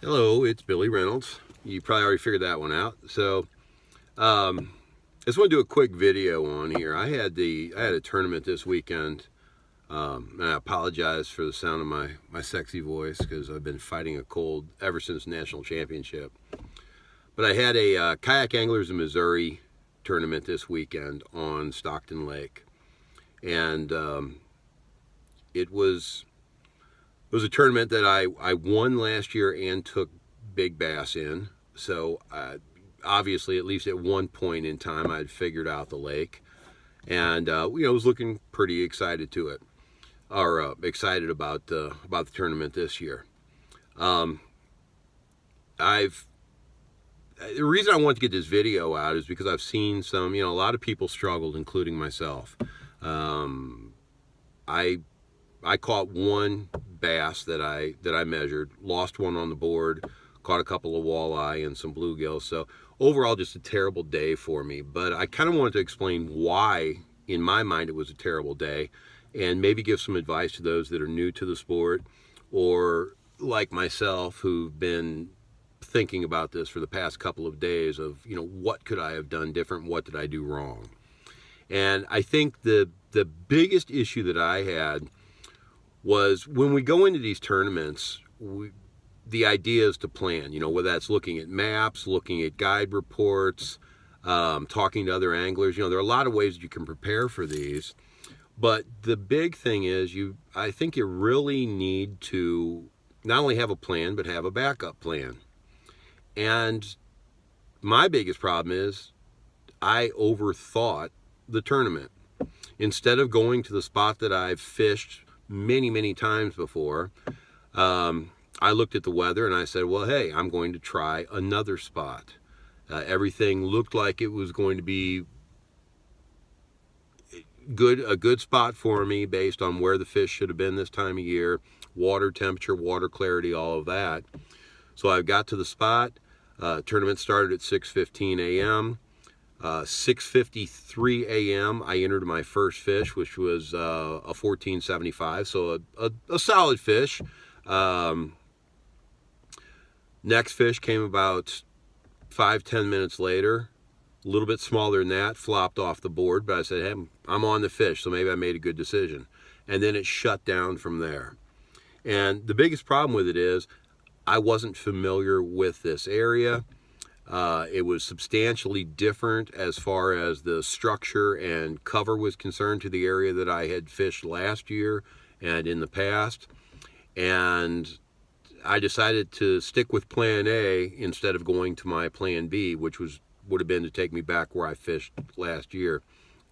Hello, it's Billy Reynolds. You probably already figured that one out. I just want to do a quick video on here. I had a tournament this weekend, and I apologize for the sound of my sexy voice because I've been fighting a cold ever since national championship. But I had a kayak anglers in Missouri tournament this weekend on Stockton Lake, and it was a tournament that I won last year and took big bass in. So obviously, at least at one point in time, I'd figured out the lake, and was looking pretty excited to it, or excited about the tournament this year. I've The reason I want to get this video out is because I've seen a lot of people struggled, including myself. I caught one bass that I measured, lost one on the board, caught a couple of walleye and some bluegills. So overall, just a terrible day for me. But I kind of wanted to explain why, in my mind, it was a terrible day, and maybe give some advice to those that are new to the sport, or like myself, who've been thinking about this for the past couple of days of, what could I have done different? What did I do wrong? And I think the biggest issue that I had was when we go into these tournaments, the idea is to plan, whether that's looking at maps, looking at guide reports, talking to other anglers. There are a lot of ways that you can prepare for these. But the big thing is I think you really need to not only have a plan, but have a backup plan. And my biggest problem is I overthought the tournament. Instead of going to the spot that I've fished many, many times before, I looked at the weather and I said, well, hey, I'm going to try another spot. Everything looked like it was going to be a good spot for me based on where the fish should have been this time of year, water temperature, water clarity, all of that. So I got to the spot. Tournament started at 6:15 a.m. 6:53 a.m. I entered my first fish, which was a 1475, so a solid fish. Next fish came about 5-10 minutes later, a little bit smaller than that, flopped off the board, but I said, hey, I'm on the fish, so maybe I made a good decision. And then it shut down from there. And the biggest problem with it is I wasn't familiar with this area. It was substantially different as far as the structure and cover was concerned to the area that I had fished last year and in the past. And I decided to stick with plan A instead of going to my plan B, which would have been to take me back where I fished last year.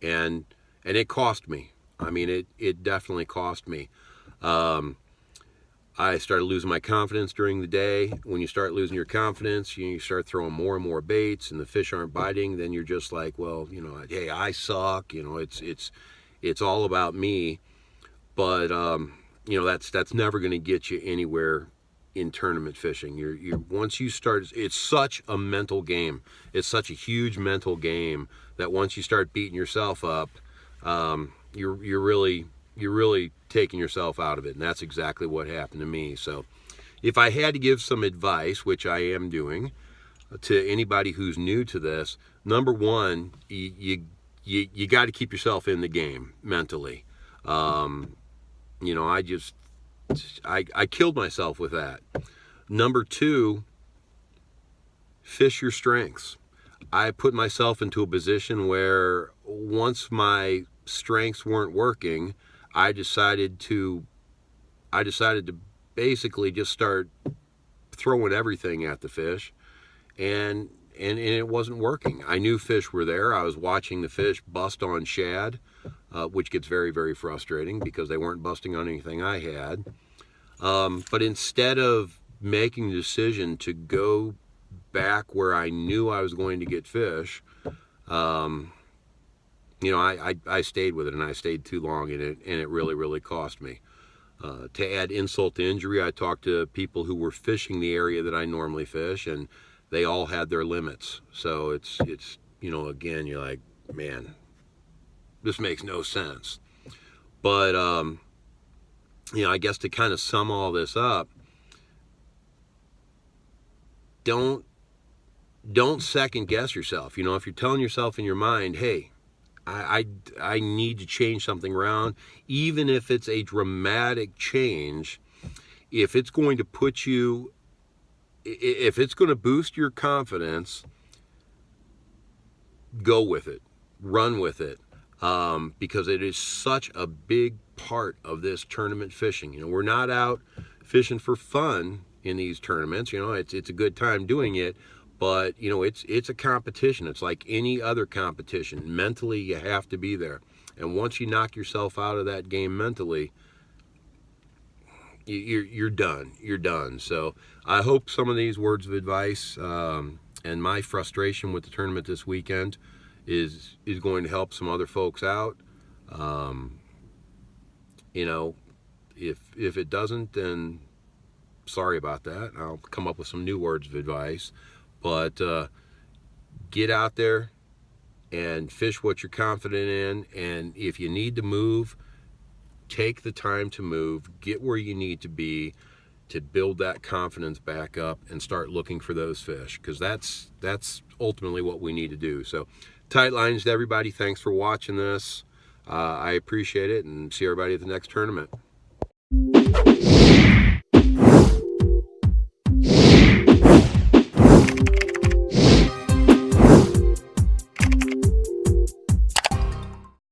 And it cost me. I mean, it definitely cost me. I started losing my confidence during the day. When you start losing your confidence, you start throwing more and more baits, and the fish aren't biting. Then you're just like, well, hey, I suck. It's all about me. But that's never going to get you anywhere in tournament fishing. You're once you start, it's such a mental game. It's such a huge mental game that once you start beating yourself up, you're really taking yourself out of it, and that's exactly what happened to me. So if I had to give some advice, which I am doing, to anybody who's new to this, number one, you got to keep yourself in the game mentally. I killed myself with that. Number two, fish your strengths. I put myself into a position where once my strengths weren't working, I decided to basically just start throwing everything at the fish, and it wasn't working. I knew fish were there. I was watching the fish bust on shad, which gets very, very frustrating because they weren't busting on anything I had. But instead of making the decision to go back where I knew I was going to get fish, I stayed with it, and I stayed too long in it, and it really, really cost me. To add insult to injury, I talked to people who were fishing the area that I normally fish, and they all had their limits. So it's again, you're like, man, this makes no sense. But I guess to kind of sum all this up, don't second guess yourself. You know, if you're telling yourself in your mind, hey, I need to change something around, even if it's a dramatic change, if it's going to put you, if it's going to boost your confidence, go with it, run with it, because it is such a big part of this tournament fishing. You know, we're not out fishing for fun in these tournaments. You know, it's a good time doing it, but you know, it's a competition. It's like any other competition. Mentally, you have to be there, and once you knock yourself out of that game mentally, you're done. You're done. So I hope some of these words of advice and my frustration with the tournament this weekend is going to help some other folks out. You know, if it doesn't, then sorry about that. I'll come up with some new words of advice. But get out there and fish what you're confident in. And if you need to move, take the time to move. Get where you need to be to build that confidence back up and start looking for those fish, because that's ultimately what we need to do. So tight lines to everybody. Thanks for watching this. I appreciate it, and see everybody at the next tournament.